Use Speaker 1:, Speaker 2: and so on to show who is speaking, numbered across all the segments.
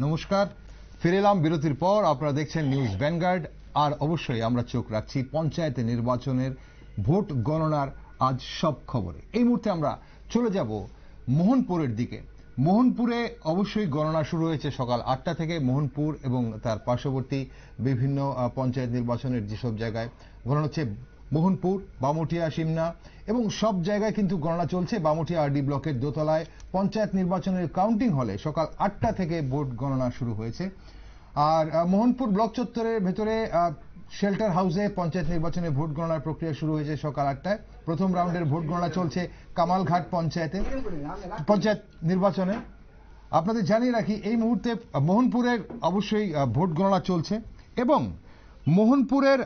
Speaker 1: নমস্কার, ফিরে এলাম বিরতির পর। আপনারা দেখছেন নিউজ ভ্যানগার্ড। আর অবশ্যই আমরা চোখ রাখছি পঞ্চায়েত নির্বাচনের ভোট গণনার আজ সব খবরে। এই মুহূর্তে আমরা চলে যাব মোহনপুরের দিকে। মোহনপুরে অবশ্যই গণনা শুরু হয়েছে সকাল 8টা থেকে। মোহনপুর এবং তার পার্শ্ববর্তী বিভিন্ন পঞ্চায়েত নির্বাচনের যেসব জায়গায় গণনা হচ্ছে, মোহনপুর, বামুটিয়া, সিমনা এবং সব জায়গায় কিন্তু গণনা চলছে। বামুটিয়া আরডি ব্লকের দোতলায় পঞ্চায়েত নির্বাচনের কাউন্টিং হলে সকাল 8টা থেকে ভোট গণনা শুরু হয়েছে। আর মোহনপুর ব্লক চত্বরের ভেতরে শেল্টার হাউসে পঞ্চায়েত নির্বাচনের ভোট গণনার প্রক্রিয়া শুরু হয়েছে সকাল 8টায়। প্রথম রাউন্ডের ভোট গণনা চলছে কামালঘাট পঞ্চায়েত নির্বাচনে। আপনাদের জানিয়ে রাখি, এই মুহূর্তে মোহনপুরের অবশ্যই ভোট গণনা চলছে এবং মোহনপুরের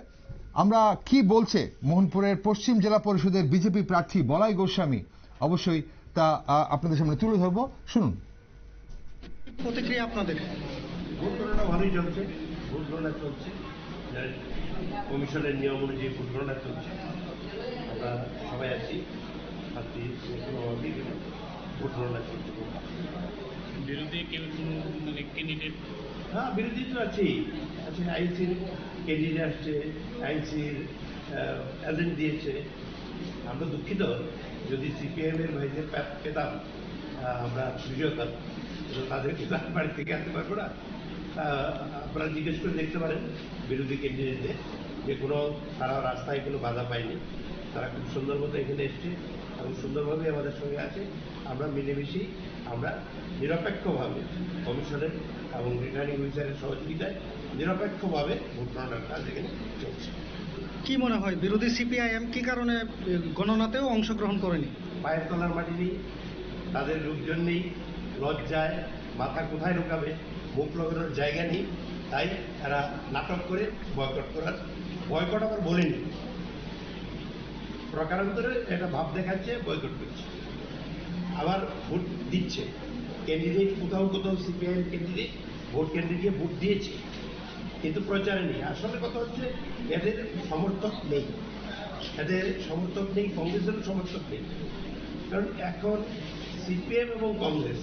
Speaker 1: আমরা কি বলছে মোহনপুরের পশ্চিম জেলা পরিষদের বিজেপি প্রার্থী বলাই গোস্বামী, অবশ্যই তা আপনাদের সামনে তুলে ধরবো। শুনুন
Speaker 2: প্রতিক্রিয়া আপনাদের।
Speaker 3: ভোট গণনা ভালোই চলছে, ভোট গণনা চলছে, কমিশনের নিয়ম অনুযায়ী ভোট গণনা চলছে। আমরা সবাই আছি, ভোট গণনা চলছে।
Speaker 4: বিরোধী কেউ কোনো ক্যান্ডিডেট?
Speaker 3: হ্যাঁ, বিরোধী তো আছেই, আছে আইনসির ক্যান্ডিডেট আসছে, আইনসির এজেন্ট দিয়েছে। আমরা দুঃখিত, যদি সিপিএমের ভাইদের পেতাম আমরা সুযোগ হতাম, তাদেরকে বাড়ি থেকে আনতে পারবো না। আপনারা জিজ্ঞেস করে দেখতে পারেন বিরোধী ক্যান্ডিডেটদের, যে কোনো তারা রাস্তায় কোনো বাধা পায়নি, তারা খুব সুন্দর মতো এখানে এসছে এবং সুন্দরভাবে আমাদের সঙ্গে আছে। আমরা মিলেমিশেই আমরা নিরপেক্ষভাবে কমিশনের এবং রিটার্নিং অফিসারের সহযোগিতায় নিরপেক্ষভাবে ভোট গণনার কাজ এখানে চলছে।
Speaker 2: কি মনে হয় বিরোধী সিপিআইএম কি কারণে গণনাতেও অংশগ্রহণ করেনি?
Speaker 3: পায়ের তলার মাটি নেই, তাদের লোকজন নেই, লজ্জায় মাথা কোথায় ঢোকাবে, মুখ লাগানোর জায়গা নেই, তাই তারা নাটক করে বয়কট আবার বলেনি, প্রকারান্তরে একটা ভাব দেখাচ্ছে বয়কট করছে, আবার ভোট দিচ্ছে। ক্যান্ডিডেট কোথাও কোথাও সিপিআইএম ক্যান্ডিডেট ভোট কেন্দ্রে গিয়ে ভোট দিয়েছে, কিন্তু প্রচারে নেই। আসলে কথা হচ্ছে এদের সমর্থক নেই, কংগ্রেসেরও সমর্থক নেই। কারণ এখন সিপিএম এবং কংগ্রেস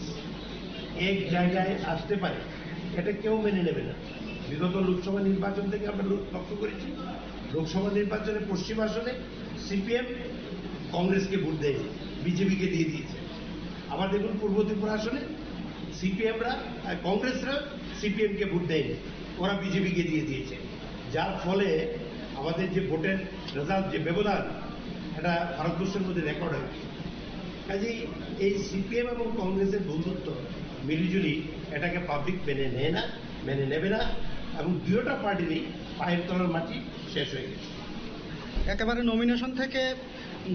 Speaker 3: এক জায়গায় আসতে পারে, এটা কেউ মেনে নেবে না। বিগত লোকসভা নির্বাচন থেকে আমরা লক্ষ্য করেছি, লোকসভা নির্বাচনে পশ্চিম আসনে সিপিএম কংগ্রেসকে ভোট দেয়নি, বিজেপিকে দিয়ে দিয়েছে। আবার দেখুন পূর্ব ত্রিপুরা আসনে সিপিএমরা কংগ্রেসরা সিপিএমকে ভোট দেয়নি, ওরা বিজেপিকে দিয়ে দিয়েছে। যার ফলে আমাদের যে ভোটের রেজাল্ট, যে ব্যবধান, এটা ভারতবর্ষের মধ্যে রেকর্ড হয়েছে। কাজেই এই সিপিএম এবং কংগ্রেসের বন্ধুত্ব মিলিজুলি এটাকে পাবলিক মেনে নেয় না, মেনে নেবে না, এবং দুইটা পার্টিরই পায়ের তলার মাটি শেষ হয়ে গেছে।
Speaker 2: একেবারে নমিনেশন থেকে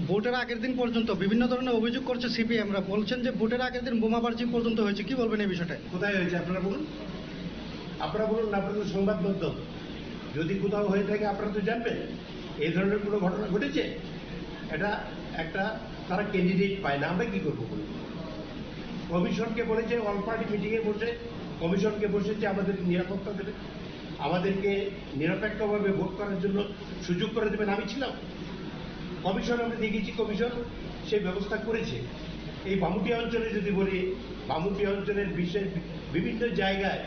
Speaker 2: ভোটের আগের দিন পর্যন্ত বিভিন্ন ধরনের অভিযোগ করছে সিপিএমরা, বলছেন যে ভোটের আগের দিন বোমাবাজি পর্যন্ত হয়েছে। কি বলবেন এই বিষয়টা? কোথায়
Speaker 3: হয়েছে আপনারা বলুন, আপনাদের সংবাদ মাধ্যম যদি কোথাও হয়ে থাকে আপনারা তো জানবেন। এই ধরনের কোনো ঘটনা ঘটেছে? এটা একটা তারা ক্যান্ডিডেট পায় না, আমরা কি করবো? কমিশনকে বলেছে, অল পার্টি মিটিংয়ে বসে কমিশনকে বসেছে আমাদের নিরাপত্তা দেবে, আমাদেরকে নিরপেক্ষভাবে ভোট করার জন্য সুযোগ করে দেবেন। আমি ছিলাম কমিশন, আমরা দেখেছি কমিশন সেই ব্যবস্থা করেছে। এই বামুটিয়া অঞ্চলে যদি বলি, বামুটিয়া অঞ্চলের বিশেষ বিভিন্ন জায়গায়।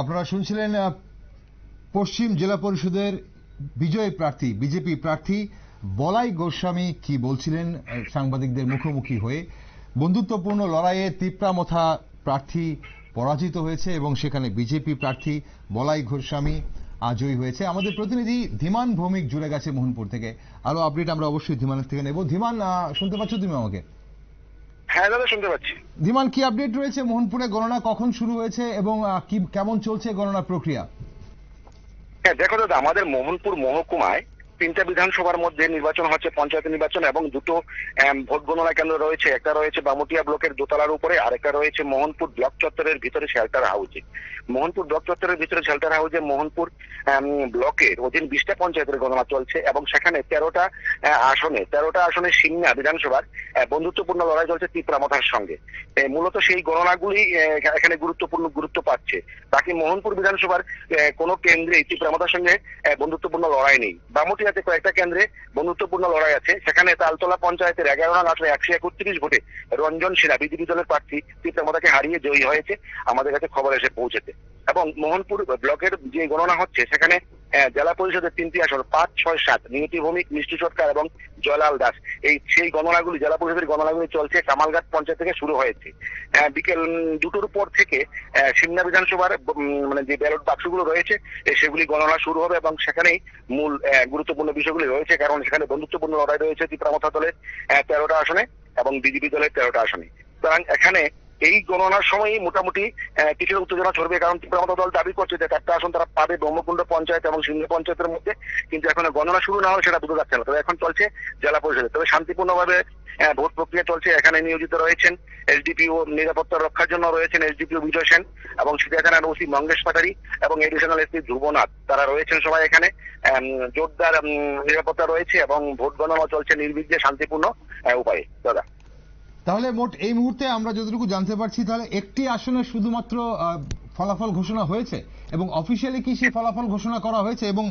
Speaker 1: আপনারা শুনছিলেন পশ্চিম জেলা পরিষদের বিজয়ী প্রার্থী, বিজেপি প্রার্থী বলাই গোস্বামী কি বলছিলেন সাংবাদিকদের মুখোমুখি হয়ে। বন্ধুত্বপূর্ণ লড়াইয়ে তিপ্রামথা প্রার্থী পরাজিত হয়েছে এবং সেখানে বিজেপি প্রার্থী বলাই গোস্বামী জয়ী হয়েছে। আমাদের প্রতিনিধি ধীমান ভৌমিক জুড়ে গেছে মোহনপুর থেকে। আরো আপডেট আমরা অবশ্যই ধীমানের থেকে নেব। ধীমান, শুনতে পাচ্ছ তুমি আমাকে?
Speaker 5: হ্যাঁ দাদা, শুনতে পাচ্ছি।
Speaker 1: ধীমান, কি আপডেট রয়েছে? মোহনপুরে গণনা কখন শুরু হয়েছে এবং কেমন চলছে গণনা প্রক্রিয়া?
Speaker 5: হ্যাঁ দেখো দাদা, আমাদের মোহনপুর মহকুমায় 3টা বিধানসভার মধ্যে নির্বাচন হচ্ছে, পঞ্চায়েত নির্বাচন, এবং দুটো ভোট গণনা কেন্দ্র রয়েছে। একটা রয়েছে বামুটিয়া ব্লকের দোতলার উপরে, আর একটা রয়েছে মোহনপুর ব্লক চত্বরের ভিতরে শেল্টার হাউসে। মোহনপুর ব্লক চত্বরের ভিতরে শেল্টার হাউসে মোহনপুর ব্লকের অধীন 20টা পঞ্চায়েতের গণনা চলছে এবং সেখানে 13টা আসনে সিমনা বিধানসভার বন্ধুত্বপূর্ণ লড়াই চলছে তিপ্রামথার সঙ্গে। মূলত সেই গণনাগুলি এখানে গুরুত্ব পাচ্ছে। বাকি মোহনপুর বিধানসভার কোনো কেন্দ্রে তিপ্রামথার সঙ্গে বন্ধুত্বপূর্ণ লড়াই নেই। বামুটিয়া বামুটিয়াতে কয়েকটা কেন্দ্রে বন্ধুত্বপূর্ণ লড়াই আছে। সেখানে তালতলা পঞ্চায়েতের 11 নং আসনে 131 ভোটে রঞ্জন সিনহা বিজেপি দলের প্রার্থী তিপ্রামতাকে হারিয়ে জয়ী হয়েছে, আমাদের কাছে খবর এসে পৌঁছেছে। এবং মোহনপুর ব্লকের যে গণনা হচ্ছে সেখানে জেলা পরিষদের 3টি আসন 5, 6, 7 নিয়তি ভৌমিক, মিষ্টি সরকার এবং জয়লাল দাস, সেই গণনাগুলি জেলা পরিষদের গণনাগুলি চলছে। কামালঘাট পঞ্চায়েত থেকে শুরু হয়েছে। বিকেল 2টোর পর থেকে সিমনা বিধানসভার মানে যে ব্যালট বাক্সগুলো রয়েছে সেগুলি গণনা শুরু হবে এবং সেখানেই মূল গুরুত্বপূর্ণ বিষয়গুলি রয়েছে, কারণ সেখানে বন্ধুত্বপূর্ণ লড়াই রয়েছে তিপ্রামথা দলের 13টা আসনে এবং বিজেপি দলের 13টা আসনে। সুতরাং এখানে এই গণনার সময়ই মোটামুটি কিছুটা উত্তেজনা ছড়বে, কারণ তিপ্রামথা দল দাবি করছে যে 4টা আসন তারা পাবে ব্রহ্মকুণ্ড পঞ্চায়েত এবং সিংহ পঞ্চায়েতের মধ্যে, কিন্তু এখন গণনা শুরু না হলে সেটা বোঝা যাচ্ছে না। তবে এখন চলছে জেলা পরিষদে, তবে শান্তিপূর্ণভাবে ভোট প্রক্রিয়া চলছে। এখানে নিয়োজিত রয়েছেন এসডিপিও, নিরাপত্তা রক্ষার জন্য রয়েছেন এসডিপিও বিজয় সেন এবং সিটিয়া থানার ওসি মঙ্গেশ পাটারি এবং এডিশনাল এসপি ধ্রুবনাথ, তারা রয়েছেন সবাই এখানে। জোরদার নিরাপত্তা রয়েছে এবং ভোট গণনা চলছে নির্বিঘ্নে শান্তিপূর্ণ উপায়ে। দাদা,
Speaker 1: তাহলে মোট এই মুহূর্তে আমরা যতটুকু জানতে পারছি, তাহলে একটি আসনে শুধুমাত্র ফলাফল ঘোষণা হয়েছে এবং অফিসিয়ালি কি সেই ফলাফল ঘোষণা করা হয়েছে? এবং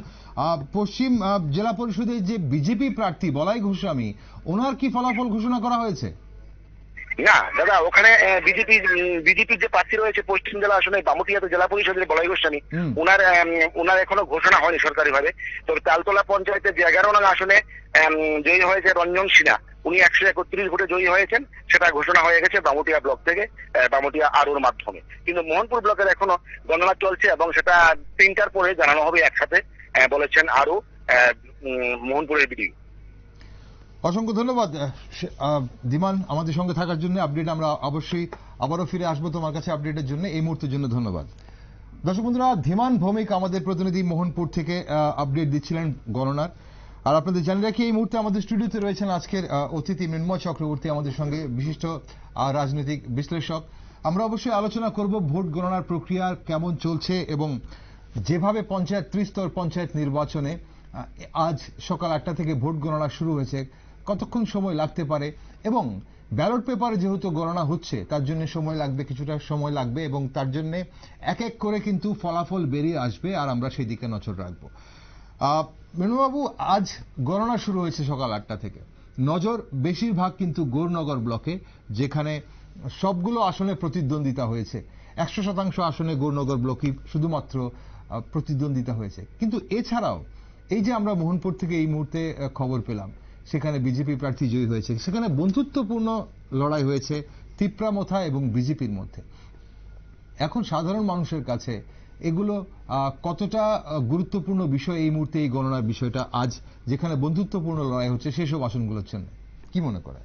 Speaker 1: পশ্চিম জেলা পরিষদের যে বিজেপি প্রার্থী বলাই গোস্বামী, ওনার কি ফলাফল ঘোষণা করা হয়েছে?
Speaker 5: না দাদা, ওখানে বিজেপির যে প্রার্থী রয়েছে পশ্চিম জেলা আসনে বামুটিয়াতে জেলা পরিষদের বলাই গোস্বামী, ওনার এখনো ঘোষণা হয়নি সরকারিভাবে। তবে তালতলা পঞ্চায়েতের যে 11 নং আসনে জয়ী হয়েছে রঞ্জন সিনহা, উনি 131 ভোটে জয়ী হয়েছেন, সেটা ঘোষণা হয়ে গেছে বামুটিয়া ব্লক থেকে, বামুটিয়া আরোর মাধ্যমে। কিন্তু মোহনপুর ব্লকের এখনো গণনা চলছে এবং সেটা 3টার পরে জানানো হবে একসাথে, বলেছেন আরো মোহনপুরের বিডিও।
Speaker 1: অসংখ্য ধন্যবাদ ধীমান আমাদের সঙ্গে থাকার জন্য। আপডেট আমরা অবশ্যই আবারও ফিরে আসবো তোমার কাছে আপডেটের জন্য। এই মুহূর্তের জন্য ধন্যবাদ। দর্শক বন্ধুরা, ধীমান ভৌমিক আমাদের প্রতিনিধি মোহনপুর থেকে আপডেট দিচ্ছিলেন গণনার। আর আপনাদের জানিয়ে রাখি, এই মুহূর্তে আমাদের স্টুডিওতে রয়েছেন আজকের অতিথি মৃন্ময় চক্রবর্তী, আমাদের সঙ্গে বিশিষ্ট রাজনৈতিক বিশ্লেষক। আমরা অবশ্যই আলোচনা করব ভোট গণনার প্রক্রিয়া কেমন চলছে এবং যেভাবে পঞ্চায়েত ত্রিস্তর পঞ্চায়েত নির্বাচনে আজ সকাল 8টা থেকে ভোট গণনা শুরু হয়েছে, কতক্ষণ সময় লাগতে পারে এবং ব্যালট পেপারে যেহেতু গণনা হচ্ছে তার জন্য সময় লাগবে, কিছুটা সময় লাগবে এবং তার জন্য এক এক করে কিন্তু ফলাফল বেরিয়ে আসবে আর আমরা সেই দিকে নজর রাখবো। মেনুবাবু, আজ গণনা শুরু হয়েছে সকাল 8টা থেকে। নজর বেশিরভাগ কিন্তু গৌরনগর ব্লকে, যেখানে সবগুলো আসনে প্রতিদ্বন্দ্বিতা হয়েছে। 100% আসনে গৌরনগর ব্লকই শুধুমাত্র প্রতিদ্বন্দ্বিতা হয়েছে। কিন্তু এছাড়াও এই যে আমরা মোহনপুর থেকে এই মুহূর্তে খবর পেলাম, সেখানে বিজেপি প্রার্থী জয়ী হয়েছে, সেখানে বন্ধুত্বপূর্ণ লড়াই হয়েছে তিপ্রামথা এবং বিজেপির মধ্যে। এখন সাধারণ মানুষের কাছে এগুলো কতটা গুরুত্বপূর্ণ বিষয় এই মুহূর্তে, এই গণনার বিষয়টা আজ যেখানে বন্ধুত্বপূর্ণ লড়াই হচ্ছে সেসব আসনগুলোর জন্য কি মনে করে?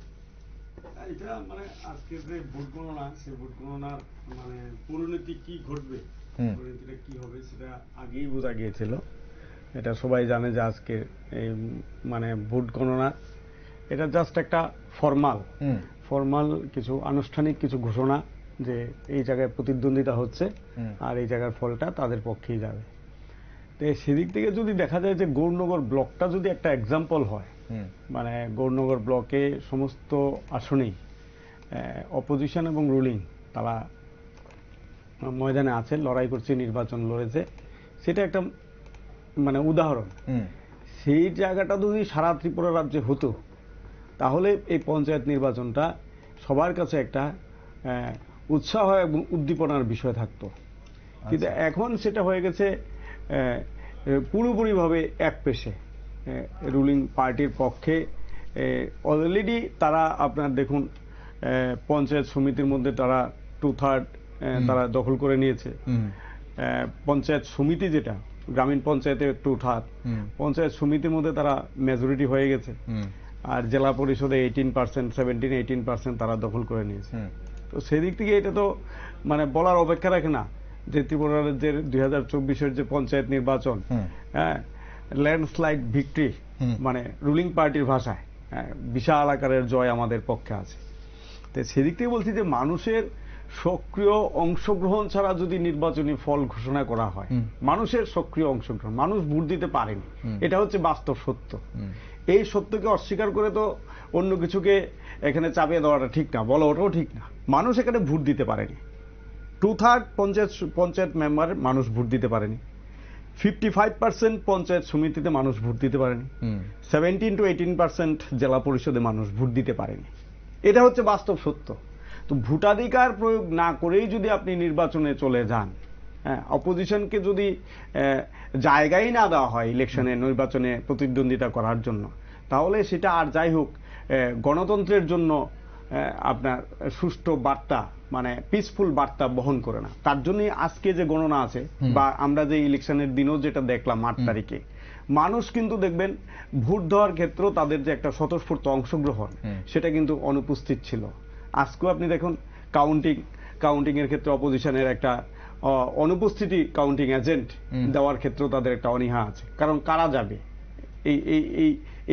Speaker 6: এটা মানে আজকের যে ভোট গণনা, সেই ভোট গণনার মানে পরিণতি কি ঘটবে, পরিণতিটা কি হবে সেটা আগেই বোঝা গিয়েছিল। এটা সবাই জানে যে আজকে এই মানে ভোট গণনা এটা জাস্ট একটা ফর্মাল কিছু আনুষ্ঠানিক কিছু ঘোষণা যে এই জায়গায় প্রতিদ্বন্দ্বিতা হচ্ছে আর এই জায়গার ফলটা তাদের পক্ষেই যাবে। তো সেদিক থেকে যদি দেখা যায় যে গৌরনগর ব্লকটা যদি একটা এক্সাম্পল হয়, মানে গৌরনগর ব্লকে সমস্ত আসনেই অপোজিশন এবং রুলিং তারা ময়দানে আছে, লড়াই করছে, নির্বাচন লড়েছে, সেটা একটা মানে উদাহরণ। সেই জায়গাটা যদি সারা ত্রিপুরা রাজ্যে হতো তাহলে এই পঞ্চায়েত নির্বাচনটা সবার কাছে একটা উৎসাহ এবং উদ্দীপনার বিষয় থাকতো। কিন্তু এখন সেটা হয়ে গেছে পুরোপুরিভাবে এক পেশে রুলিং পার্টির পক্ষে। অলরেডি তারা আপনার দেখুন পঞ্চায়েত সমিতির মধ্যে তারা 2/3 তারা দখল করে নিয়েছে। পঞ্চায়েত সমিতি যেটা গ্রামীণ পঞ্চায়েতে 2/3, পঞ্চায়েত সমিতির মধ্যে তারা মেজরিটি হয়ে গেছে। আর জেলা পরিষদে 18% তারা দখল করে নিয়েছে। তো সেদিক থেকে এটা তো মানে বলার অপেক্ষা রাখে না যে ত্রিপুরা রাজ্যের 2024-এর যে পঞ্চায়েত নির্বাচন, হ্যাঁ, ল্যান্ডস্লাইড ভিক্টরি, মানে রুলিং পার্টির ভাষায় বিশাল আকারের জয় আমাদের পক্ষে আছে। তো সেদিক থেকে বলছি যে মানুষের সক্রিয় অংশগ্রহণ ছাড়া যদি নির্বাচনী ফল ঘোষণা করা হয়, মানুষের সক্রিয় অংশগ্রহণ, মানুষ ভোট দিতে পারেনি, এটা হচ্ছে বাস্তব সত্য। এই সত্যকে অস্বীকার করে তো অন্য কিছুকে এখানে চাপিয়ে দেওয়াটা ঠিক না, বলা ওটাও ঠিক না। মানুষ এখানে ভোট দিতে পারেনি, 2/3 পঞ্চায়েত মেম্বার মানুষ ভোট দিতে পারেনি। 55% পঞ্চায়েত সমিতিতে মানুষ ভোট দিতে পারেনি, 17 to 18% জেলা পরিষদে মানুষ ভোট দিতে পারেনি। এটা হচ্ছে বাস্তব সত্য। তো ভোটাধিকার প্রয়োগ না করেই যদি আপনি নির্বাচনে চলে যান, হ্যাঁ, অপোজিশনকে যদি জায়গায় না দেওয়া হয় ইলেকশনে নির্বাচনে প্রতিদ্বন্দ্বিতা করার জন্য, তাহলে সেটা আর যাই হোক গণতন্ত্রের জন্য আপনার সুষ্ঠু বার্তা মানে পিসফুল বার্তা বহন করে না। তার জন্যই আজকে যে গণনা আছে বা আমরা যে ইলেকশনের দিনও যেটা দেখলাম 8 তারিখে, মানুষ কিন্তু দেখবেন ভোট দেওয়ার ক্ষেত্রে তাদের যে একটা স্বতঃস্ফূর্ত অংশগ্রহণ সেটা কিন্তু অনুপস্থিত ছিল। আজকেও আপনি দেখুন কাউন্টিং এর ক্ষেত্রে অপোজিশনের একটা অনুপস্থিতি কাউন্টিং এজেন্ট দেওয়ার ক্ষেত্রেও তাদের একটা অনীহা আছে। কারণ কারা যাবে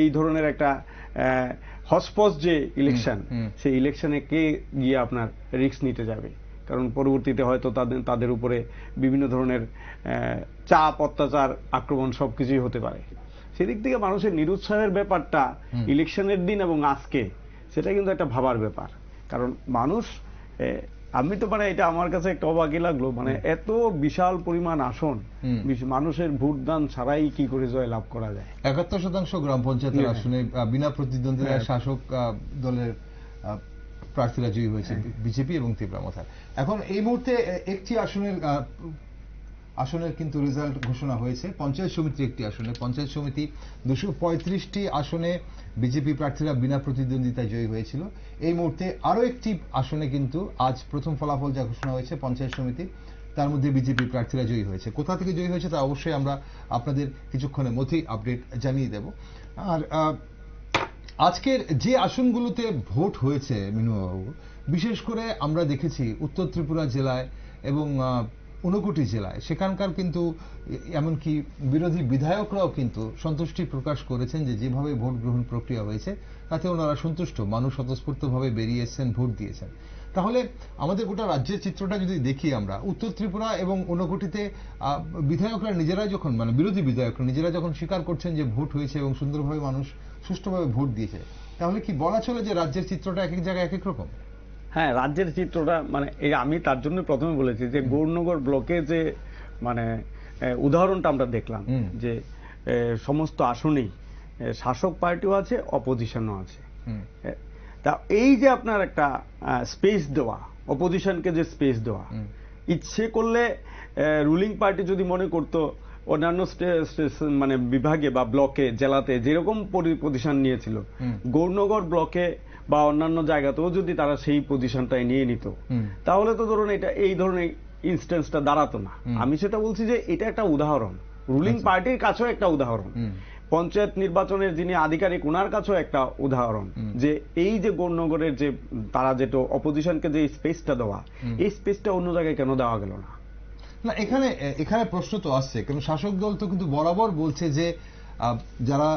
Speaker 6: এই ধরনের একটা হসপস যে ইলেকশন, সেই ইলেকশনে কে গিয়ে আপনার রিস্ক নিতে যাবে? কারণ পরবর্তীতে হয়তো তাদের উপরে বিভিন্ন ধরনের চাপ, অত্যাচার, আক্রমণ সবকিছুই হতে পারে। সেদিক থেকে মানুষের নিরুৎসাহের ব্যাপারটা ইলেকশনের দিন এবং আজকে সেটা কিন্তু একটা ভাবার ব্যাপার। কারণ মানুষ, আমি তো মানে এটা আমার কাছে একটা অবাকই লাগলো, মানে এত বিশাল পরিমাণ আসন মানুষের ভোটদান ছাড়াই কি করে জয় লাভ করা যায়।
Speaker 1: 71% গ্রাম পঞ্চায়েতের আসনে বিনা প্রতিদ্বন্দ্বিতায় শাসক দলের প্রার্থীরা জয়ী হয়েছে, বিজেপি এবং তীব্রামথায়। এখন এই মুহূর্তে একটি আসনের কিন্তু রেজাল্ট ঘোষণা হয়েছে, পঞ্চায়েত সমিতির একটি আসনে। পঞ্চায়েত সমিতি 235টি আসনে বিজেপি প্রার্থীরা বিনা প্রতিদ্বন্দ্বিতায় জয়ী হয়েছিল। এই মুহূর্তে আরো একটি আসনে কিন্তু আজ প্রথম ফলাফল যা ঘোষণা হয়েছে পঞ্চায়েত সমিতির, তার মধ্যে বিজেপি প্রার্থীরা জয়ী হয়েছে। কোথা থেকে জয়ী হয়েছে তা অবশ্যই আমরা আপনাদের কিছুক্ষণের মধ্যেই আপডেট জানিয়ে দেব। আর আজকের যে আসনগুলোতে ভোট হয়েছে মিনুবাবু, বিশেষ করে আমরা দেখেছি উত্তর ত্রিপুরা জেলায় এবং 59 জেলায়, সেখানকার কিন্তু এমনকি বিরোধী বিধায়করাও কিন্তু সন্তুষ্টি প্রকাশ করেছেন যে যেভাবে ভোট গ্রহণ প্রক্রিয়া হয়েছে তাতে ওনারা সন্তুষ্ট। মানুষ স্বতঃস্ফূর্তভাবে বেরিয়ে এসেছেন, ভোট দিয়েছেন। তাহলে আমাদের গোটা রাজ্যের চিত্রটা যদি দেখি আমরা, উত্তর ত্রিপুরা এবং 59তে বিধায়করা নিজেরাই যখন, মানে বিরোধী বিধায়করা নিজেরা যখন স্বীকার করছেন যে ভোট হয়েছে এবং সুন্দরভাবে মানুষ সুষ্ঠুভাবে ভোট দিয়েছে, তাহলে কি বলা চলে যে রাজ্যের চিত্রটা এক এক জায়গায় এক এক রকম?
Speaker 6: হ্যাঁ, রাজ্যের চিত্রটা মানে আমি তার জন্য প্রথমে বলেছি যে গৌরনগর ব্লকে যে মানে উদাহরণটা আমরা দেখলাম যে সমস্ত আসনেই শাসক পার্টিও আছে, অপোজিশনও আছে। তা এই যে আপনার একটা স্পেস দেওয়া, অপোজিশনকে যে স্পেস দেওয়া, ইচ্ছে করলে রুলিং পার্টি যদি মনে করতো অন্যান্য মানে বিভাগে বা ব্লকে, জেলাতে যেরকম পজিশন নিয়েছিল, গৌরনগর ব্লকে বা অন্যান্য জায়গাতেও যদি তারা সেই পজিশনটাই নিয়ে নিত, তাহলে তো ধরুন এটা এই ধরনের ইনস্ট্যান্সটা দাঁড়াতো না। আমি সেটা বলছি যে এটা একটা উদাহরণ, রুলিং পার্টির কাছেও একটা উদাহরণ, পঞ্চায়েত নির্বাচনের যিনি আধিকারিক ওনার কাছেও একটা উদাহরণ, যে এই যে গৌরনগরের যে তারা যেটা অপোজিশনকে যে স্পেসটা দেওয়া, এই স্পেসটা অন্য জায়গায় কেন দেওয়া গেল না?
Speaker 1: না, এখানে প্রশ্ন তো আসছে, কারণ শাসক দল তো কিন্তু বরাবর বলছে যে যারা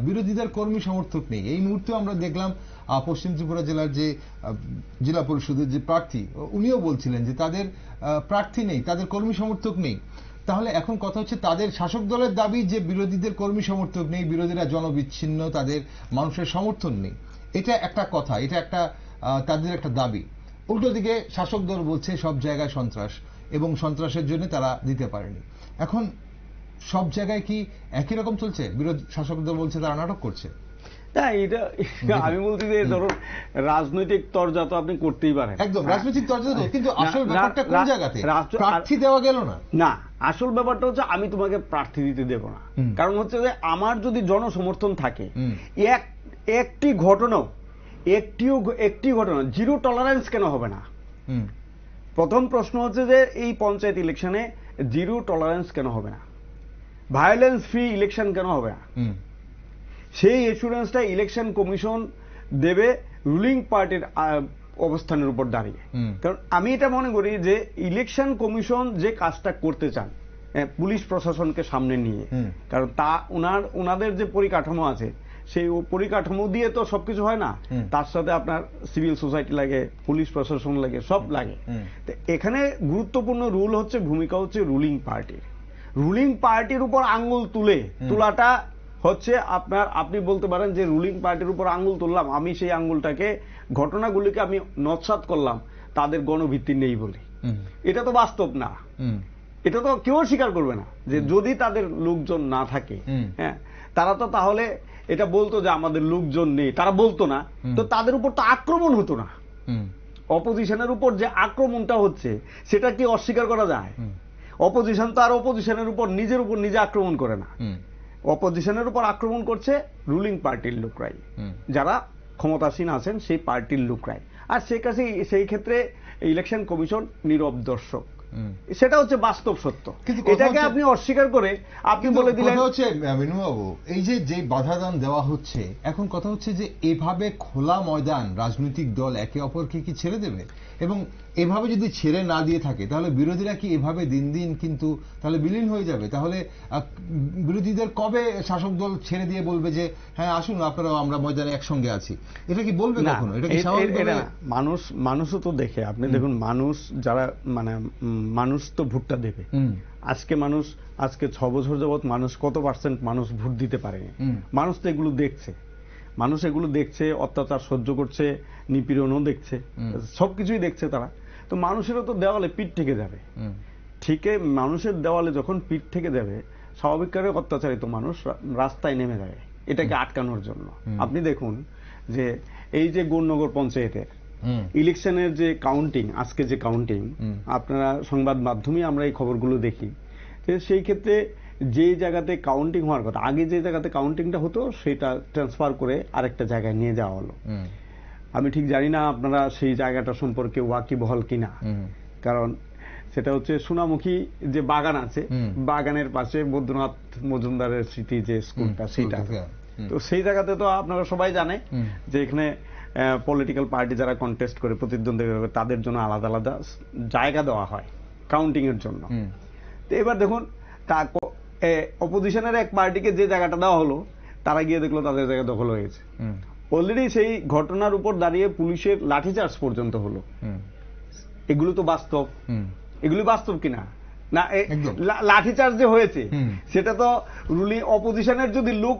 Speaker 1: বিরোধীদের কর্মী সমর্থক নেই। এই মুহূর্তে আমরা দেখলাম পশ্চিম ত্রিপুরা জেলার যে জেলা পরিষদের যে প্রার্থী, উনিও বলছিলেন যে তাদের প্রার্থী নেই, তাদের কর্মী সমর্থক নেই। তাহলে এখন কথা হচ্ছে তাদের শাসক দলের দাবি যে বিরোধীদের কর্মী সমর্থক নেই, বিরোধীরা জনবিচ্ছিন্ন, তাদের মানুষের সমর্থন নেই। এটা একটা কথা, এটা একটা তাদের একটা দাবি। উল্টো দিকে শাসক দল বলছে সব জায়গায় সন্ত্রাস এবং সন্ত্রাসের জন্য তারা দিতে পারেনি। এখন সব জায়গায় কি একই রকম চলছে? বিরোধী শাসক দল বলছে তারা নাটক করছে।
Speaker 6: এটা আমি বলছি যে ধরুন রাজনৈতিক তরজা তো আপনি করতেই পারেন,
Speaker 1: একদম রাজনৈতিক তরজা তো, কিন্তু আসল ব্যাপারটা কোন জায়গাতে? প্রার্থী দেওয়া গেল না।
Speaker 6: না, আসল ব্যাপারটা হচ্ছে আমি তোমাকে প্রার্থী দিতে দেব না। কারণ হচ্ছে যে আমার যদি জনসমর্থন থাকে, একটি ঘটনা জিরো টলারেন্স কেন হবে না? প্রথম প্রশ্ন হচ্ছে যে এই পঞ্চায়েত ইলেকশনে জিরো টলারেন্স কেন হবে না? ভায়োলেন্স ফ্রি ইলেকশন কেন হবে না? সেই এসুরেন্সটা ইলেকশন কমিশন দেবে রুলিং পার্টির অবস্থানের উপর দাঁড়িয়ে। কারণ আমি এটা মনে করি যে ইলেকশন কমিশন যে কাজটা করতে চান পুলিশ প্রশাসনকে সামনে নিয়ে, কারণ তা ওনাদের যে পরিকাঠামো আছে সেই পরিকাঠামো দিয়ে তো সবকিছু হয় না, তার সাথে আপনার সিভিল সোসাইটি লাগে, পুলিশ প্রশাসন লাগে, সব লাগে। তো এখানে গুরুত্বপূর্ণ রুল হচ্ছে, ভূমিকা হচ্ছে রুলিং পার্টির উপর আঙ্গুল তোলাটা হচ্ছে আপনার, আপনি বলতে পারেন যে রুলিং পার্টির উপর আঙ্গুল তুললাম, আমি সেই আঙ্গুলটাকে ঘটনাগুলিকে আমি নস্যাৎ করলাম তাদের গণভিত্তি নেই বলে। এটা তো বাস্তব না। এটা তো কেউ স্বীকার করবে না যে যদি তাদের লোকজন না থাকে, হ্যাঁ, তারা তো তাহলে এটা বলতো যে আমাদের লোকজন নেই, তারা বলতো না, তো তাদের উপর তো আক্রমণ হতো না। অপোজিশনের উপর যে আক্রমণটা হচ্ছে সেটা কি অস্বীকার করা যায়? অপোজিশন তো আর অপোজিশনের উপর নিজে আক্রমণ করে না, অপোজিশনের উপর আক্রমণ করছে রুলিং পার্টির লোকরাই, যারা ক্ষমতাসীন আছেন সেই পার্টির লোকরাই। আর সেই ক্ষেত্রে ইলেকশন কমিশন নীরব দর্শক, সেটা হচ্ছে বাস্তব সত্য। এটাকে আপনি অস্বীকার করে আপনি বলে দিলেন
Speaker 1: হচ্ছে মিনুবাবু, এই যে বাধাদান দেওয়া হচ্ছে, এখন কথা হচ্ছে যে এভাবে খোলা ময়দান রাজনৈতিক দল একে অপরকে কি ছেড়ে দেবে? এবং এভাবে যদি ছেড়ে না দিয়ে থাকে তাহলে বিরোধীরা কি এভাবে দিন দিন কিন্তু তাহলে বিলীন হয়ে যাবে? তাহলে বিরোধীদের কবে শাসক দল ছেড়ে দিয়ে বলবে যে হ্যাঁ আসুন আপনারা আমরা ময়দানে একসঙ্গে আছি? এটা কি বলবে কখনো? এটা কি স্বাভাবিক?
Speaker 6: মানুষও তো দেখে, আপনি দেখুন মানুষ যারা মানে মানুষ তো ভোটটা দেবে। আজকে 6 বছর যাবৎ মানুষ কত পার্সেন্ট মানুষ ভোট দিতে পারেনি? মানুষ তো এগুলো দেখছে, অত্যাচার সহ্য করছে, নিপীড়নও দেখছে, সবকিছুই দেখছে তারা। তো মানুষেরও তো দেওয়ালে পিঠ থেকে যাবে। ঠিকই মানুষের দেওয়ালে যখন পিঠ থেকে যাবে, স্বাভাবিকভাবে অত্যাচারিত মানুষ রাস্তায় নেমে যাবে এটাকে আটকানোর জন্য। আপনি দেখুন যে এই যে গৌরনগর পঞ্চায়েতের ইলেকশনের যে কাউন্টিং, আজকে যে কাউন্টিং, আপনারা সংবাদ মাধ্যমে আমরা এই খবরগুলো দেখি, সেই ক্ষেত্রে যে জায়গাতে কাউন্টিং হওয়ার কথা, আগে যে জায়গাতে কাউন্টিংটা হতো সেটা ট্রান্সফার করে আরেকটা জায়গায় নিয়ে যাওয়া হলো। আমি ঠিক জানি না আপনারা সেই জায়গাটা সম্পর্কে ওয়াকিবহাল কিনা, কারণ সেটা হচ্ছে সোনামুখী যে বাগান আছে, বাগানের পাশে বৈদ্যনাথ মজুমদারের স্মৃতি যে স্কুলটা, সেইটা। তো সেই জায়গাতে তো আপনারা সবাই জানে যে এখানে পলিটিক্যাল পার্টি যারা কন্টেস্ট করে, প্রতিদ্বন্দ্বিতা করে, তাদের জন্য আলাদা আলাদা জায়গা দেওয়া হয় কাউন্টিং এর জন্য। তো এবার দেখুন অপোজিশনের এক পার্টিকে যে জায়গাটা দেওয়া হলো, তারা গিয়ে দেখলো তাদের জায়গা দখল হয়ে গেছে। অলরেডি সেই ঘটনার উপর দাঁড়িয়ে পুলিশের লাঠিচার্জ পর্যন্ত হলো। এগুলো তো বাস্তব, এগুলি বাস্তব কিনা? না, লাঠিচার্জ যে হয়েছে সেটা তো রুলিং অপোজিশনের যদি লোক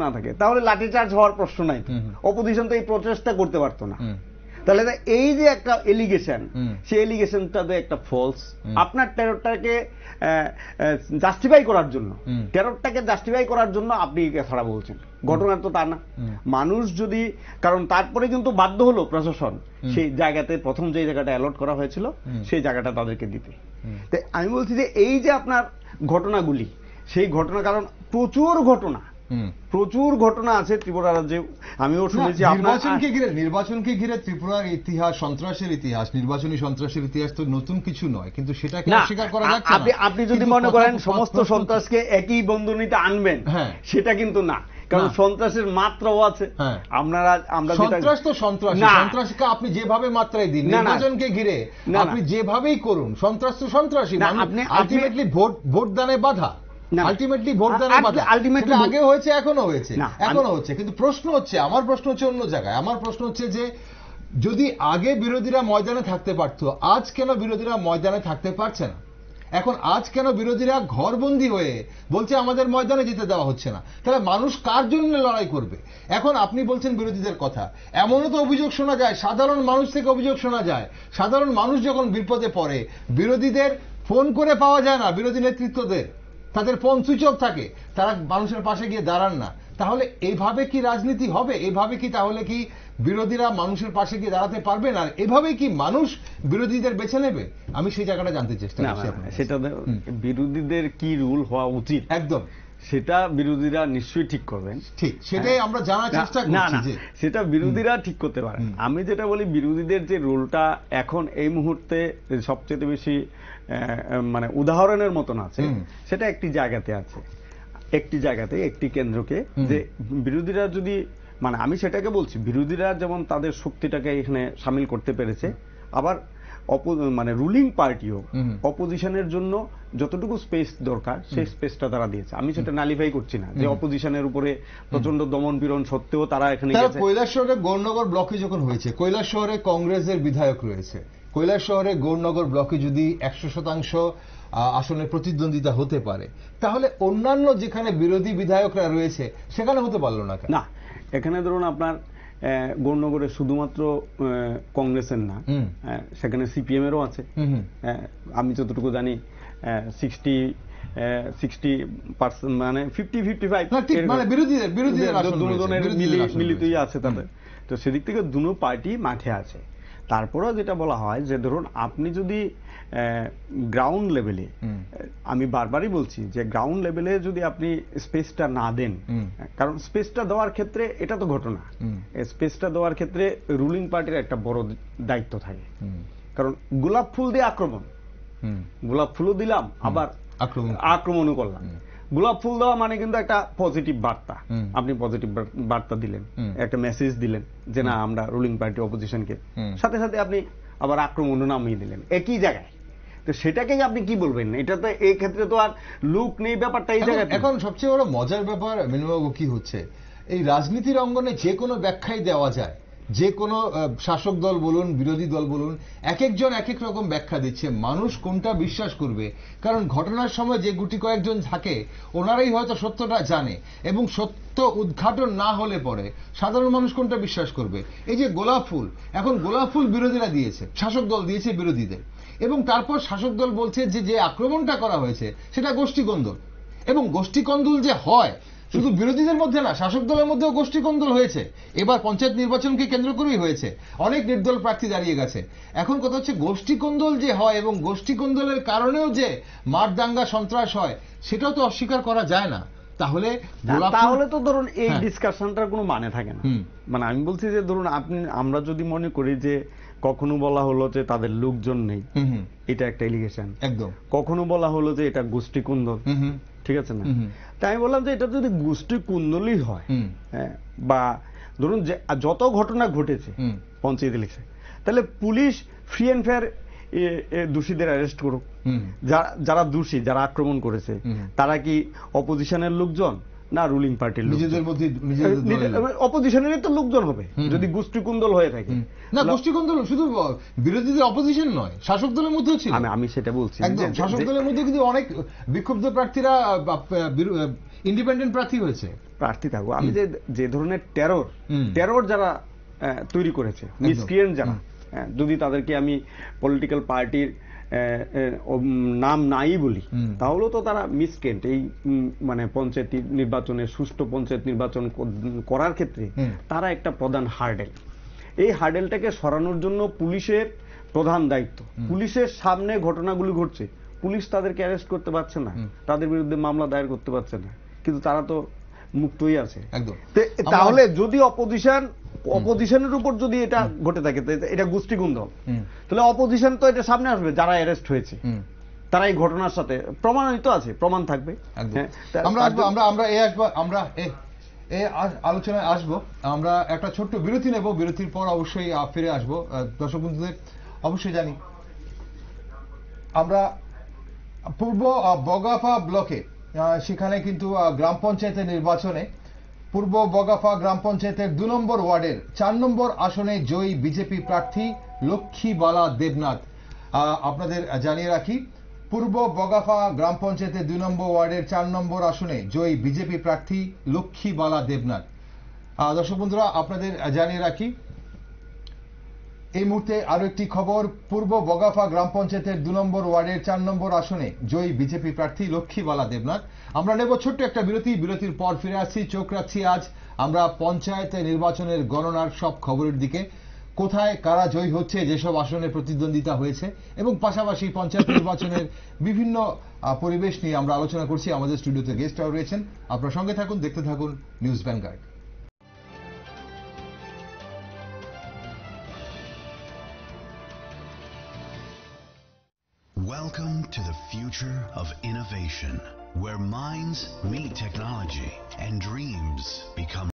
Speaker 6: না থাকে, তাহলে লাঠিচার্জ হওয়ার প্রশ্ন নাই। অপোজিশন তো এই প্রচেষ্টা করতে পারতো না। তাহলে এই যে একটা এলিগেশন, সেই এলিগেশনটা তো একটা ফলস। আপনার টেররটাকে জাস্টিফাই করার জন্য আপনি কথাটা বলছেন, ঘটনা তো তা না। মানুষ যদি, কারণ তারপরে কিন্তু বাধ্য হলো প্রশাসন সেই জায়গাতে, প্রথম যে জায়গাটা অ্যালট করা হয়েছিল সেই জায়গাটা তাদেরকে দিতে। তাই আমি বলছি যে এই যে আপনার ঘটনাগুলি, সেই ঘটনা, কারণ প্রচুর ঘটনা আছে ত্রিপুরা রাজ্যে। আমিও শুনেছি
Speaker 1: নির্বাচনকে ঘিরে ত্রিপুরার ইতিহাস, সন্ত্রাসের ইতিহাস, নির্বাচনী সন্ত্রাসের ইতিহাস তো নতুন কিছু নয়, কিন্তু সেটাকে অস্বীকার করা যাচ্ছে না।
Speaker 6: আপনি যদি মনে করেন সমস্ত সন্ত্রাসকে একই বন্ধনীতে আনবেন, সেটা কিন্তু না, কারণ সন্ত্রাসের মাত্রাও আছে। আমরা
Speaker 1: সন্ত্রাস তো সন্ত্রাসকে আপনি যেভাবে মাত্রায় দিন, নির্বাচনকে ঘিরে আপনি যেভাবেই করুন, সন্ত্রাস তো সন্ত্রাসী। আলটিমেটলি ভোট দানে বাধা, আলটিমেটলি ভোটদানের বাধা। আগে হয়েছে, এখনো হচ্ছে, কিন্তু আমার প্রশ্ন হচ্ছে অন্য জায়গায়। আমার প্রশ্ন হচ্ছে যে যদি আগে বিরোধীরা ময়দানে থাকতে পারত, আজ কেন বিরোধীরা ময়দানে থাকতে পারছে না? এখন আজ কেন বিরোধীরা ঘরবন্দি হয়ে বলছে আমাদের ময়দানে যেতে দেওয়া হচ্ছে না? তাহলে মানুষ কার জন্য লড়াই করবে? এখন আপনি বলছেন বিরোধীদের কথা, এমনও তো অভিযোগ শোনা যায়, সাধারণ মানুষ থেকে অভিযোগ শোনা যায়, সাধারণ মানুষ যখন বিপদে পড়ে বিরোধীদের ফোন করে পাওয়া যায় না, বিরোধী নেতৃত্বদের, তাদের ফোন সুইচ অফ থাকে, তারা মানুষের পাশে গিয়ে দাঁড়ান না। তাহলে এইভাবে কি রাজনীতি হবে? এইভাবে কি তাহলে কি বিরোধীরা মানুষের পাশে গিয়ে দাঁড়াতে পারবে না? এভাবেই কি মানুষ বিরোধীদের বেছে নেবে? আমি সেই জায়গাটা জানতে চেষ্টা করছি।
Speaker 6: সেটা বিরোধীদের কি রুল হওয়া উচিত,
Speaker 1: একদম
Speaker 6: সেটা বিরোধীরা নিশ্চয়ই ঠিক করবেন।
Speaker 1: ঠিক, সেটাই আমরা জানার চেষ্টা করছি যে
Speaker 6: সেটা বিরোধীরা ঠিক করতে পারে। আমি যেটা বলি, বিরোধীদের যে রোলটা এখন এই মুহূর্তে সবচেয়ে বেশি মানে উদাহরণের মতন আছে, সেটা একটি জায়গাতে একটি কেন্দ্রকে, যে বিরোধীরা যদি, মানে আমি সেটাকে বলছি, বিরোধীরা যেমন তাদের শক্তিটাকে এখানে সামিল করতে পেরেছে, আবার মানে রুলিং পার্টিও অপোজিশনের জন্য যতটুকু স্পেস দরকার সেই স্পেসটা তারা দিয়েছে। আমি সেটা নালিফাই করছি না যে অপোজিশনের উপরে প্রচন্ড দমন পীড়ন সত্ত্বেও তারা এখানে গেছে।
Speaker 1: কৈলাসহরে গৌরনগর ব্লকে যখন হয়েছে, কৈলাসহরে কংগ্রেসের বিধায়ক রয়েছে, কৈলাসহরে গৌরনগর ব্লকে যদি 100% আসনে প্রতিদ্বন্দ্বিতা হতে পারে, তাহলে অন্যান্য যেখানে বিরোধী বিধায়করা রয়েছে সেখানে হতে পারলো না কেন?
Speaker 6: না, এখানে ধরুন আপনার গণ্য করে শুধুমাত্র কংগ্রেসের না, সেখানে সিপিএম এরও আছে। আমি যতটুকু জানি 60% মানে 50-55
Speaker 1: মানে বিরোধীদের
Speaker 6: মিলিতই আছে তাদের। তো সেদিক থেকে দুনো পার্টি মাঠে আছে। তারপরেও যেটা বলা হয় যে ধরুন আপনি যদি গ্রাউন্ড লেভেলে, আমি বারবারই বলছি যে গ্রাউন্ড লেভেলে যদি আপনি স্পেসটা না দেন, কারণ স্পেসটা দেওয়ার ক্ষেত্রে এটা তো ঘটনা, স্পেসটা দেওয়ার ক্ষেত্রে রুলিং পার্টির একটা বড় দায়িত্ব থাকে। কারণ গোলাপ ফুল দিয়ে আক্রমণ, গোলাপ ফুলও দিলাম আবার আক্রমণও করলাম। গোলাপ ফুল দেওয়া মানে কিন্তু একটা পজিটিভ বার্তা, আপনি পজিটিভ বার্তা দিলেন, একটা মেসেজ দিলেন যে না আমরা রুলিং পার্টি অপোজিশনকে, সাথে সাথে আপনি আবার আক্রমণও নামিয়ে দিলেন একই জায়গায়। তো সেটাকেই আপনি কি বলবেন? এটা তো এই ক্ষেত্রে তো আর লুক নেই ব্যাপারটা এই জায়গায়।
Speaker 1: এখন সবচেয়ে বড় মজার ব্যাপার মিনুবাবু কি হচ্ছে, এই রাজনীতির অঙ্গনে যে কোনো ব্যাখ্যাই দেওয়া যায়, যে কোনো শাসক দল বলুন বিরোধী দল বলুন, এক একজন এক এক রকম ব্যাখ্যা দিচ্ছে। মানুষ কোনটা বিশ্বাস করবে? কারণ ঘটনার সময় যে গুটি কয়েকজন থাকে ওনারাই হয়তো সত্যটা জানে, এবং সত্য উদ্ঘাটন না হলে পরে সাধারণ মানুষ কোনটা বিশ্বাস করবে? এই যে গোলাপ ফুল, এখন গোলাপ ফুল বিরোধীরা দিয়েছে, শাসক দল দিয়েছে বিরোধীদের, এবং তারপর শাসক দল বলছে যে আক্রমণটা করা হয়েছে সেটা গোষ্ঠীকন্দল, এবং গোষ্ঠীকন্দল যে হয় শুধু বিরোধীদের মধ্যে না, শাসক দলের মধ্যেও গোষ্ঠীকন্দল হয়েছে। এবার পঞ্চায়েত নির্বাচনকে কেন্দ্র করেই হয়েছে, অনেক নির্দল প্রার্থী দাঁড়িয়ে গেছে। এখন কথা হচ্ছে গোষ্ঠীকন্দল যে হয় এবং গোষ্ঠীকন্দলের কারণেও যে মারদাঙ্গা সন্ত্রাস হয় সেটাও তো অস্বীকার করা যায় না। তাহলে
Speaker 6: তো ধরুন এই ডিসকাশনটার কোনো মানে থাকে না। মানে আমি বলছি যে ধরুন আমরা যদি মনে করি যে কখনো বলা হলো যে তাদের লোকজন নেই, এটা একটা এলিগেশন, একদম। কখনো বলা হলো যে এটা গোষ্ঠীকন্দল, ঠিক আছে না? তাই আমি বললাম যে এটা যদি গোষ্ঠী কুন্দলই হয়, বা ধরুন যত ঘটনা ঘটেছে পঞ্চায়েত ইলেকশন, তাহলে পুলিশ ফ্রি অ্যান্ড ফেয়ার দোষীদের অ্যারেস্ট করুক। যারা দোষী, যারা আক্রমণ করেছে তারা কি অপোজিশনের লোকজন না রুলিং পার্টির লোকজন? অপোজিশনেরই তো লোকজন হবে যদি গোষ্ঠী কুন্দল হয়ে থাকে।
Speaker 1: না, গোষ্ঠী কুন্দল শুধু বিরোধীদের অপোজিশন নয়, শাসক দলের মধ্যেও ছিল।
Speaker 6: আমি সেটা বলছি,
Speaker 1: একদম শাসক দলের মধ্যে কিন্তু অনেক বিক্ষুব্ধ প্রার্থীরা ইন্ডিপেন্ডেন্ট প্রার্থী হয়েছে,
Speaker 6: প্রার্থী থাকবো। আমি যে ধরনের টেরর যারা তৈরি করেছে, মিসক্রিয়েন্ট যারা, যদি তাদেরকে আমি পলিটিক্যাল পার্টির নাম নাই বলি তাহলেও তো তারা মিসক্রিয়েন্ট। এই মানে পঞ্চায়েত নির্বাচনে, সুষ্ঠু পঞ্চায়েত নির্বাচন করার ক্ষেত্রে তারা একটা প্রধান হার্ডেল। এই হার্ডেলটাকে সরানোর জন্য পুলিশের প্রধান দায়িত্ব। পুলিশের সামনে ঘটনাগুলি ঘটছে, পুলিশ তাদেরকে অ্যারেস্ট করতে পারছে না, তাদের বিরুদ্ধে মামলা দায়ের করতে পারছে না, কিন্তু তারা তো মুক্তই আছে। তাহলে যদি অপোজিশনের উপর যদি এটা ঘটে থাকে, এটা গোষ্ঠীকুন্দল, তাহলে অপোজিশন তো এটা সামনে আসবে, যারা অ্যারেস্ট হয়েছে তারা এই ঘটনার সাথে প্রমাণিত আছে, প্রমাণ থাকবে।
Speaker 1: আমরা আলোচনায় আসবো, আমরা একটা ছোট্ট বিরতি নেব, বিরতির পর অবশ্যই ফিরে আসবো। দর্শক বন্ধুদের অবশ্যই জানি আমরা পূর্ব বগাফা ব্লকে, সেখানে কিন্তু গ্রাম পঞ্চায়েতের নির্বাচনে পূর্ব বগাফা গ্রাম পঞ্চায়েতের 2 নম্বর ওয়ার্ডের 4 নম্বর আসনে জয়ী বিজেপি প্রার্থী লক্ষ্মীবালা দেবনাথ। আপনাদের জানিয়ে রাখি, পূর্ব বগাফা গ্রাম পঞ্চায়েতের 2 নম্বর ওয়ার্ডের 4 নম্বর আসনে জয়ী বিজেপি প্রার্থী লক্ষ্মীবালা দেবনাথ। দর্শক বন্ধুরা, আপনাদের জানিয়ে রাখি এই মুহূর্তে আরো একটি খবর। পূর্ব বগাফা গ্রাম পঞ্চায়েতের 2 নম্বর ওয়ার্ডের 4 নম্বর আসনে জয়ী বিজেপি প্রার্থী লক্ষ্মীবালা দেবনাথ। আমরা নেব ছোট্ট একটা বিরতি, বিরতির পর ফিরে আসছি। চোখ রাখছি আজ আমরা পঞ্চায়েতে নির্বাচনের গণনার সব খবরের দিকে, কোথায় কারা জয়ী হচ্ছে, যেসব আসনে প্রতিদ্বন্দ্বিতা হয়েছে, এবং পাশাপাশি পঞ্চায়েত নির্বাচনের বিভিন্ন পরিবেশ নিয়ে আমরা আলোচনা করছি। আমাদের স্টুডিওতে গেস্টরাও রয়েছেন, আপনার সঙ্গে থাকুন, দেখতে থাকুন news vanguard.
Speaker 7: Welcome to the future of innovation, where minds meet technology and dreams become